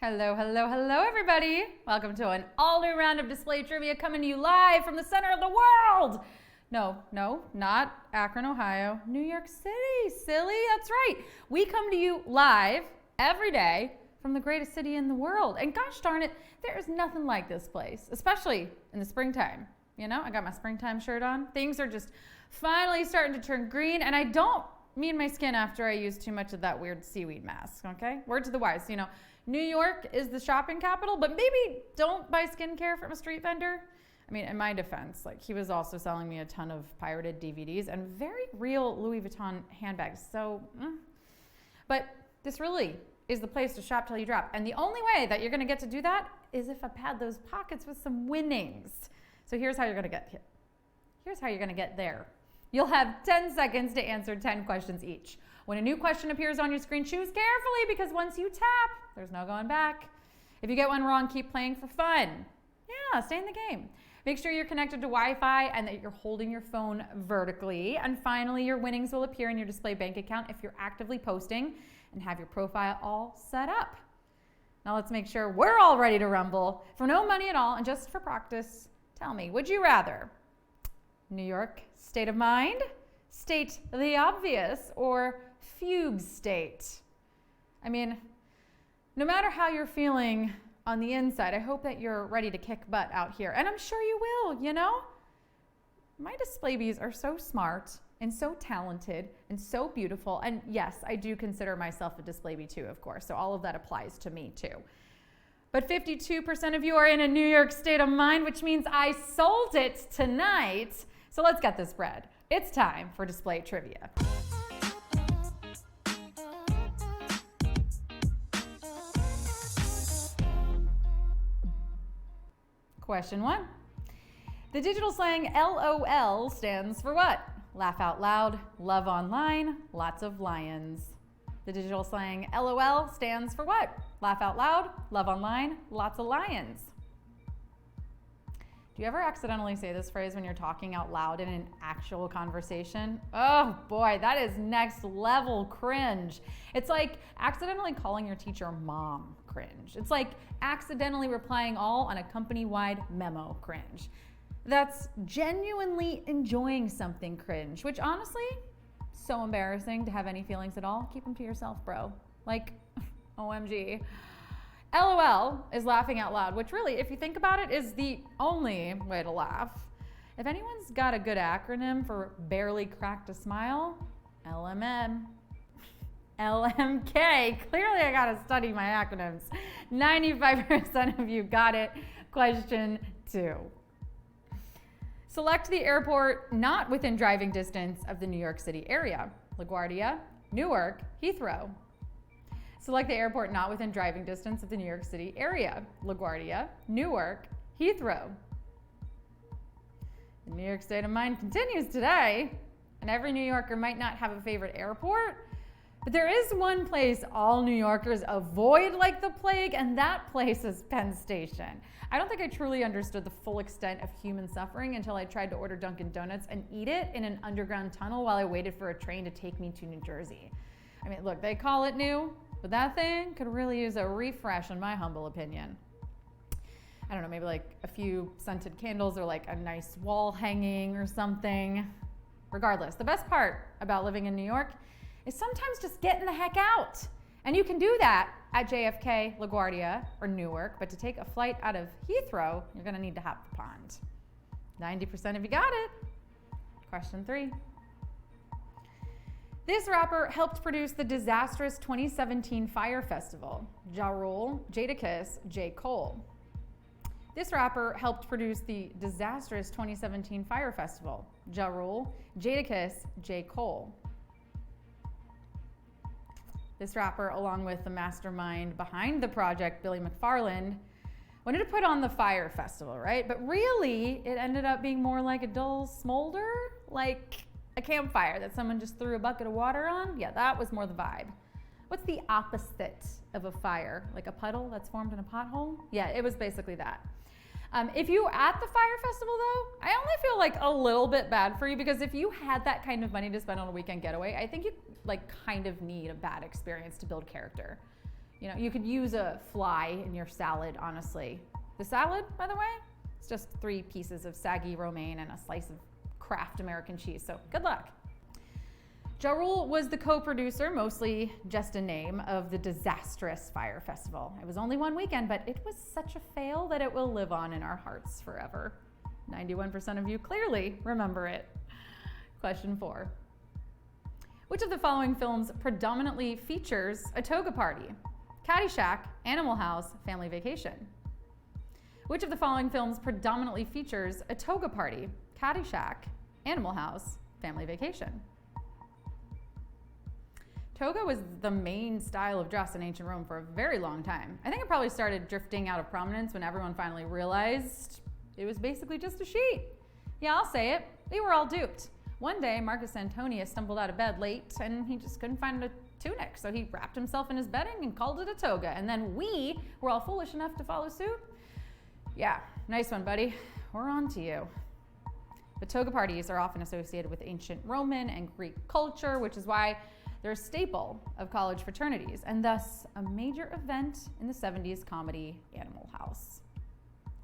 Hello, hello, hello, everybody. Welcome to an all-new round of display trivia coming to you live from the center of the world. No, not Akron, Ohio. New York City, silly. That's right. We come to you live every day from the greatest city in the world. And gosh darn it, there is nothing like this place, especially in the springtime. You know, I got my springtime shirt on. Things are just finally starting to turn green, and I don't mean my skin after I use too much of that weird seaweed mask, okay? Word to the wise, you know. New York is the shopping capital, but maybe don't buy skincare from a street vendor. I mean, in my defense, like he was also selling me a ton of pirated DVDs and very real Louis Vuitton handbags. So, but this really is the place to shop till you drop. And the only way that you're gonna get to do that is if I pad those pockets with some winnings. So here's how you're gonna get here. Here's how you're gonna get there. You'll have 10 seconds to answer 10 questions each. When a new question appears on your screen, choose carefully because once you tap, there's no going back. If you get one wrong, keep playing for fun. Yeah, stay in the game. Make sure you're connected to Wi-Fi and that you're holding your phone vertically. And finally, your winnings will appear in your display bank account if you're actively posting and have your profile all set up. Now let's make sure we're all ready to rumble. For no money at all and just for practice, tell me, would you rather New York state of mind, state the obvious, or fugue state? I mean, no matter how you're feeling on the inside, I hope that you're ready to kick butt out here. And I'm sure you will, you know? My display bees are so smart and so talented and so beautiful. And yes, I do consider myself a display bee too, of course. So all of that applies to me too. But 52% of you are in a New York state of mind, which means I sold it tonight. So let's get this bread. It's time for display trivia. Question 1. The digital slang LOL stands for what? Laugh out loud, love online, lots of lions. The digital slang LOL stands for what? Laugh out loud, love online, lots of lions. Do you ever accidentally say this phrase when you're talking out loud in an actual conversation? Oh boy, that is next level cringe. It's like accidentally calling your teacher mom cringe. It's like accidentally replying all on a company-wide memo cringe. That's genuinely enjoying something cringe, which honestly, so embarrassing to have any feelings at all. Keep them to yourself, bro. Like, OMG. LOL is laughing out loud, which really, if you think about it, is the only way to laugh. If anyone's got a good acronym for barely cracked a smile, LMM. LMK. Clearly I gotta study my acronyms. 95% of you got it. Question 2. Select the airport not within driving distance of the New York City area. LaGuardia, Newark, Heathrow. Select the airport not within driving distance of the New York City area. LaGuardia, Newark, Heathrow. The New York state of mind continues today, and every New Yorker might not have a favorite airport, but there is one place all New Yorkers avoid like the plague, and that place is Penn Station. I don't think I truly understood the full extent of human suffering until I tried to order Dunkin' Donuts and eat it in an underground tunnel while I waited for a train to take me to New Jersey. I mean, look, they call it new, but that thing could really use a refresh in my humble opinion. I don't know, maybe like a few scented candles or like a nice wall hanging or something. Regardless, the best part about living in New York is sometimes just getting the heck out. And you can do that at JFK, LaGuardia, or Newark, but to take a flight out of Heathrow, you're gonna need to hop the pond. 90% of you got it. Question 3. This rapper helped produce the disastrous 2017 Fyre Festival. Ja Rule, Jadakiss, J. Cole. This rapper helped produce the disastrous 2017 Fyre Festival. Ja Rule, Jadakiss, J. Cole. This rapper, along with the mastermind behind the project, Billy McFarland, wanted to put on the Fyre Festival, right? But really, it ended up being more like a dull smolder, like a campfire that someone just threw a bucket of water on. Yeah, that was more the vibe. What's the opposite of a fire? Like a puddle that's formed in a pothole? Yeah, it was basically that. If you were at the Fyre Festival though, I only feel like a little bit bad for you because if you had that kind of money to spend on a weekend getaway, I think you like kind of need a bad experience to build character. You know, you could use a fly in your salad, honestly. The salad, by the way, it's just 3 pieces of saggy romaine and a slice of Kraft American cheese, so good luck. Ja Rule was the co-producer, mostly just a name, of the disastrous Fyre Festival. It was only one weekend, but it was such a fail that it will live on in our hearts forever. 91% of you clearly remember it. Question 4. Which of the following films predominantly features a toga party? Caddyshack, Animal House, Family Vacation. Which of the following films predominantly features a toga party? Caddyshack, Animal House, Family Vacation. Toga was the main style of dress in ancient Rome for a very long time. I think it probably started drifting out of prominence when everyone finally realized it was basically just a sheet. Yeah, I'll say it. We were all duped. One day, Marcus Antonius stumbled out of bed late and he just couldn't find a tunic, so he wrapped himself in his bedding and called it a toga. And then we were all foolish enough to follow suit. Yeah, nice one, buddy. We're on to you. But toga parties are often associated with ancient Roman and Greek culture, which is why they're a staple of college fraternities, and thus a major event in the 70s comedy Animal House.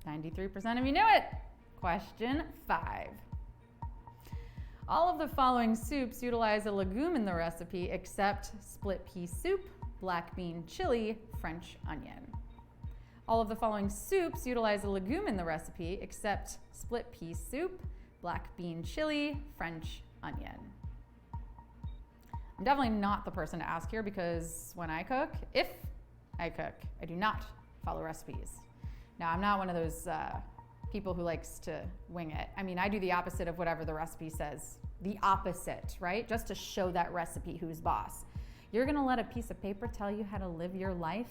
93% of you knew it. Question 5. All of the following soups utilize a legume in the recipe except split pea soup, black bean chili, French onion. All of the following soups utilize a legume in the recipe except split pea soup, black bean chili, French onion. I'm definitely not the person to ask here because when I cook, if I cook, I do not follow recipes. Now, I'm not one of those people who likes to wing it. I mean, I do the opposite of whatever the recipe says. The opposite, right? Just to show that recipe who's boss. You're gonna let a piece of paper tell you how to live your life?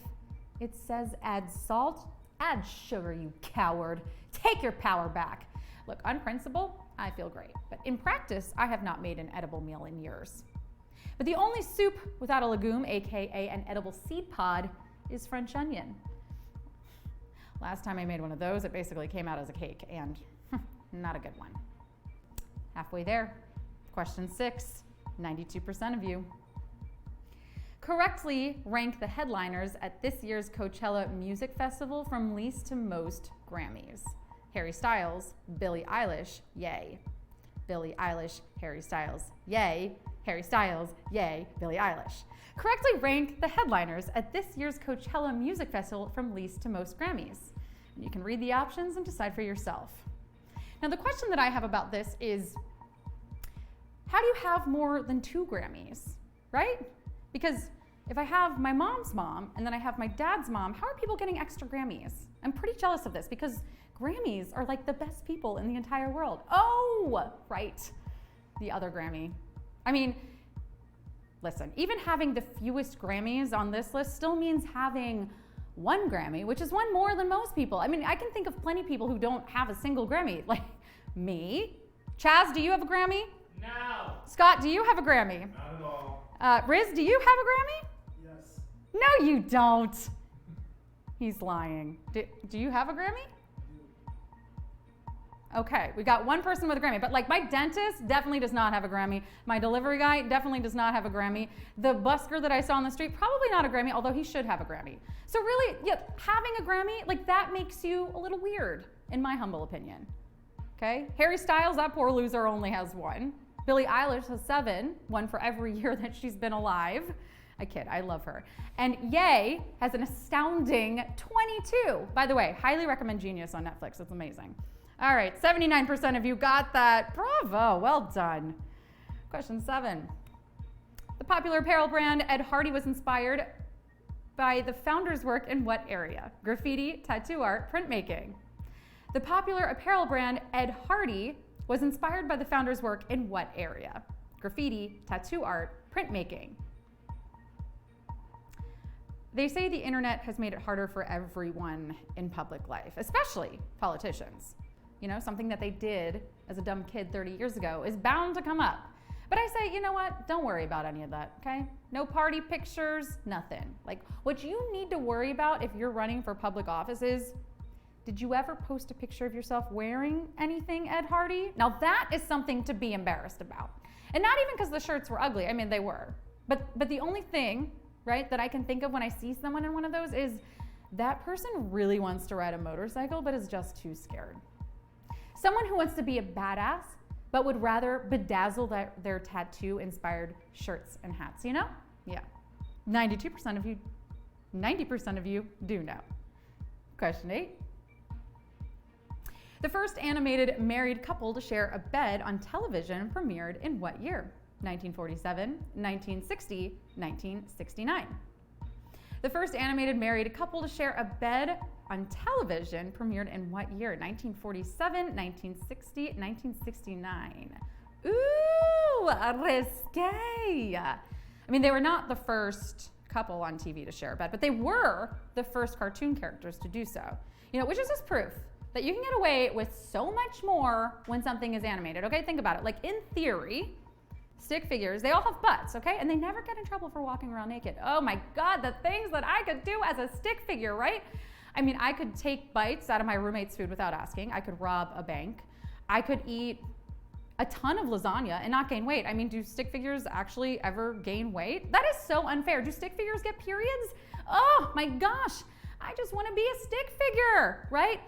It says add salt, add sugar, you coward. Take your power back. Look, on principle, I feel great. But in practice, I have not made an edible meal in years. But the only soup without a legume, aka an edible seed pod, is French onion. Last time I made one of those, it basically came out as a cake, and not a good one. Halfway there. Question 6, 92% of you. Correctly rank the headliners at this year's Coachella Music Festival from least to most Grammys. Harry Styles, Billie Eilish, yay. Billie Eilish, Harry Styles, yay. Harry Styles, yay, Billie Eilish. Correctly rank the headliners at this year's Coachella Music Festival from least to most Grammys. You can read the options and decide for yourself. Now, the question that I have about this is, how do you have more than 2 Grammys, right? Because if I have my mom's mom and then I have my dad's mom, how are people getting extra Grammys? I'm pretty jealous of this because Grammys are like the best people in the entire world. Oh, right, the other Grammy. I mean, listen, even having the fewest Grammys on this list still means having 1 Grammy, which is 1 more than most people. I mean, I can think of plenty of people who don't have a single Grammy, like me. Chaz, do you have a Grammy? No. Scott, do you have a Grammy? Not at all. Riz, do you have a Grammy? Yes. No, you don't. He's lying. Do you have a Grammy? Okay, we got 1 person with a Grammy, but like my dentist definitely does not have a Grammy. My delivery guy definitely does not have a Grammy. The busker that I saw on the street, probably not a Grammy, although he should have a Grammy. So really, yeah, having a Grammy, like that makes you a little weird, in my humble opinion. Okay, Harry Styles, that poor loser, only has 1. Billie Eilish has 7, 1 for every year that she's been alive. I kid, I love her. And Ye has an astounding 22. By the way, highly recommend Genius on Netflix, it's amazing. All right, 79% of you got that. Bravo, well done. Question 7. The popular apparel brand Ed Hardy was inspired by the founder's work in what area? Graffiti, tattoo art, printmaking. The popular apparel brand Ed Hardy was inspired by the founder's work in what area? Graffiti, tattoo art, printmaking. They say the internet has made it harder for everyone in public life, especially politicians. You know, something that they did as a dumb kid 30 years ago is bound to come up. But I say, you know what? Don't worry about any of that, okay? No party pictures, nothing. Like, what you need to worry about if you're running for public office is, did you ever post a picture of yourself wearing anything Ed Hardy? Now that is something to be embarrassed about. And not even because the shirts were ugly, I mean, they were. But the only thing right, that I can think of when I see someone in one of those is that person really wants to ride a motorcycle but is just too scared. Someone who wants to be a badass but would rather bedazzle their tattoo-inspired shirts and hats, you know? Yeah. 90% of you do know. Question 8. The first animated married couple to share a bed on television premiered in what year? 1947, 1960, 1969. The first animated married couple to share a bed on television premiered in what year? 1947, 1960, 1969. Ooh, risque. I mean, they were not the first couple on TV to share a bed, but they were the first cartoon characters to do so. You know, which is just proof that you can get away with so much more when something is animated, okay? Think about it. Like, in theory, stick figures, they all have butts, okay? And they never get in trouble for walking around naked. Oh my God, the things that I could do as a stick figure, right? I mean, I could take bites out of my roommate's food without asking. I could rob a bank. I could eat a ton of lasagna and not gain weight. I mean, do stick figures actually ever gain weight? That is so unfair. Do stick figures get periods? Oh my gosh, I just want to be a stick figure, right?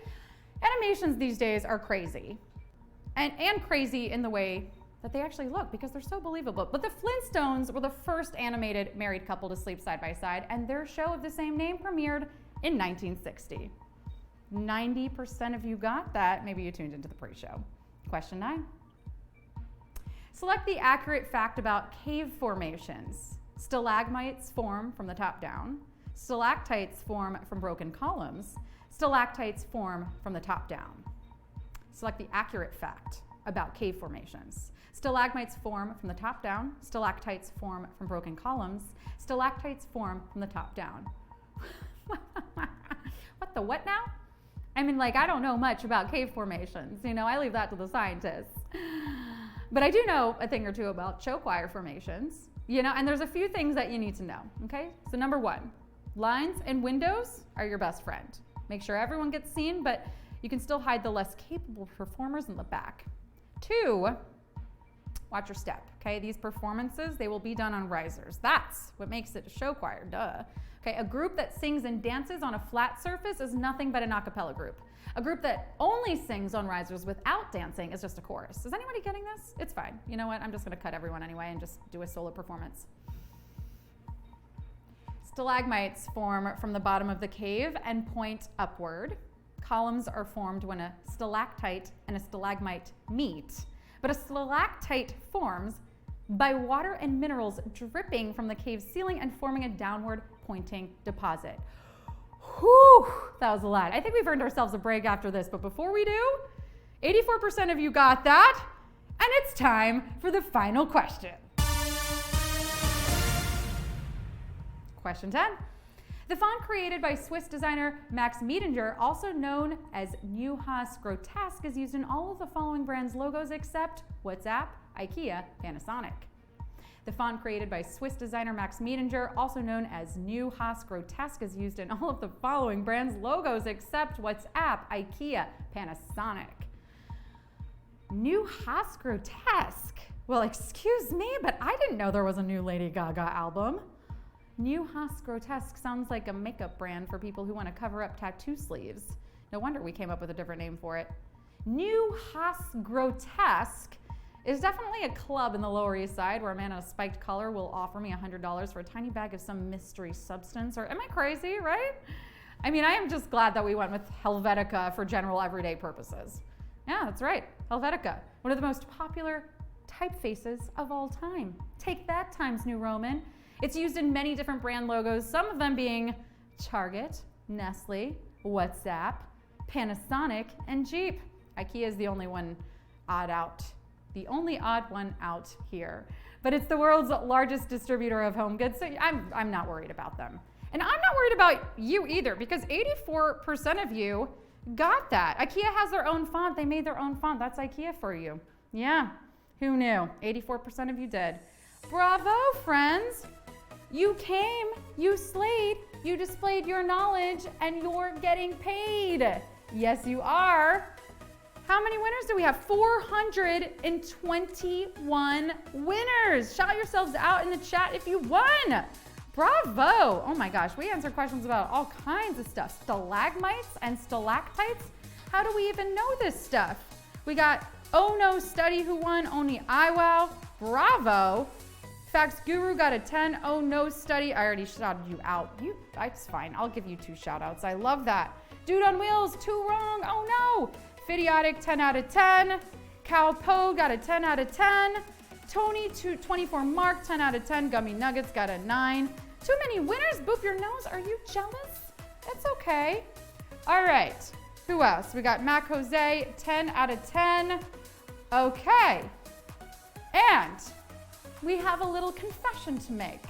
Animations these days are crazy. And crazy in the way that they actually look because they're so believable. But the Flintstones were the first animated married couple to sleep side by side, and their show of the same name premiered in 1960. 90% of you got that. Maybe you tuned into the pre-show. Question 9. Select the accurate fact about cave formations. Stalagmites form from the top down. Stalactites form from broken columns. Stalactites form from the top down. Select the accurate fact about cave formations. Stalagmites form from the top down. Stalactites form from broken columns. Stalactites form from the top down. What the what now? I mean, like, I don't know much about cave formations. You know, I leave that to the scientists. But I do know a thing or two about choke wire formations. You know, and there's a few things that you need to know, okay? So number 1, lines and windows are your best friend. Make sure everyone gets seen, but you can still hide the less capable performers in the back. 2, watch your step, okay? These performances, they will be done on risers. That's what makes it a show choir, duh. Okay, a group that sings and dances on a flat surface is nothing but an a cappella group. A group that only sings on risers without dancing is just a chorus. Is anybody getting this? It's fine. You know what? I'm just gonna cut everyone anyway and just do a solo performance. Stalagmites form from the bottom of the cave and point upward. Columns are formed when a stalactite and a stalagmite meet. But a stalactite forms by water and minerals dripping from the cave ceiling and forming a downward pointing deposit. Whew, that was a lot. I think we've earned ourselves a break after this, but before we do, 84% of you got that, and it's time for the final question. Question 10. The font created by Swiss designer Max Miedinger, also known as Neuhaus Grotesque, is used in all of the following brands' logos except WhatsApp, IKEA, Panasonic. The font created by Swiss designer Max Miedinger, also known as Neuhaus Grotesque, is used in all of the following brands' logos except WhatsApp, IKEA, Panasonic. Neuhaus Grotesque? Well, excuse me, but I didn't know there was a new Lady Gaga album. Neuhaus Grotesque sounds like a makeup brand for people who want to cover up tattoo sleeves. No wonder we came up with a different name for it. Neuhaus Grotesque is definitely a club in the Lower East Side where a man in a spiked collar will offer me $100 for a tiny bag of some mystery substance. Or am I crazy, right? I mean, I am just glad that we went with Helvetica for general everyday purposes. Yeah, that's right, Helvetica, one of the most popular typefaces of all time. Take that, Times New Roman. It's used in many different brand logos, some of them being Target, Nestle, WhatsApp, Panasonic, and Jeep. IKEA is the only one odd out. The only odd one out here. But it's the world's largest distributor of home goods, so I'm not worried about them. And I'm not worried about you either, because 84% of you got that. IKEA has their own font. They made their own font. That's IKEA for you. Yeah, who knew? 84% of you did. Bravo, friends. You came, you slayed, you displayed your knowledge, and you're getting paid. Yes, you are. How many winners do we have? 421 winners. Shout yourselves out in the chat if you won. Bravo. Oh my gosh, we answered questions about all kinds of stuff. Stalagmites and stalactites. How do we even know this stuff? We got Oh No Study who won, Oni Iwow. Bravo. Facts Guru got a 10. Oh No Study. I already shouted you out. It's fine. I'll give you 2 shout outs. I love that. Dude on Wheels, 2 wrong. Oh no. Fidiotic, 10 out of 10. Cal Poe got a 10 out of 10. Tony, 24 Mark, 10 out of 10. Gummy Nuggets got a 9. Too many winners. Boop your nose. Are you jealous? It's okay. All right. Who else? We got Mac Jose, 10 out of 10. Okay. And we have a little confession to make.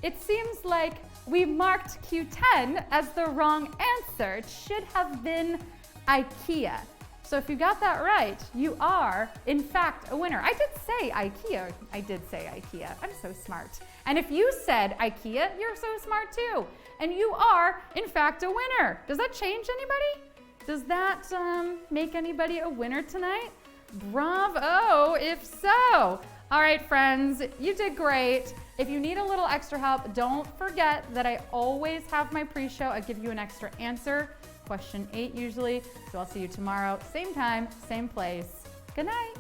It seems like we marked Q10 as the wrong answer. It should have been IKEA. So if you got that right, you are, in fact, a winner. I did say IKEA. I'm so smart. And if you said IKEA, you're so smart too. And you are, in fact, a winner. Does that change anybody? Does that make anybody a winner tonight? Bravo, if so. All right, friends, you did great. If you need a little extra help, don't forget that I always have my pre-show. I give you an extra answer. Question 8 usually. So I'll see you tomorrow, same time, same place. Good night.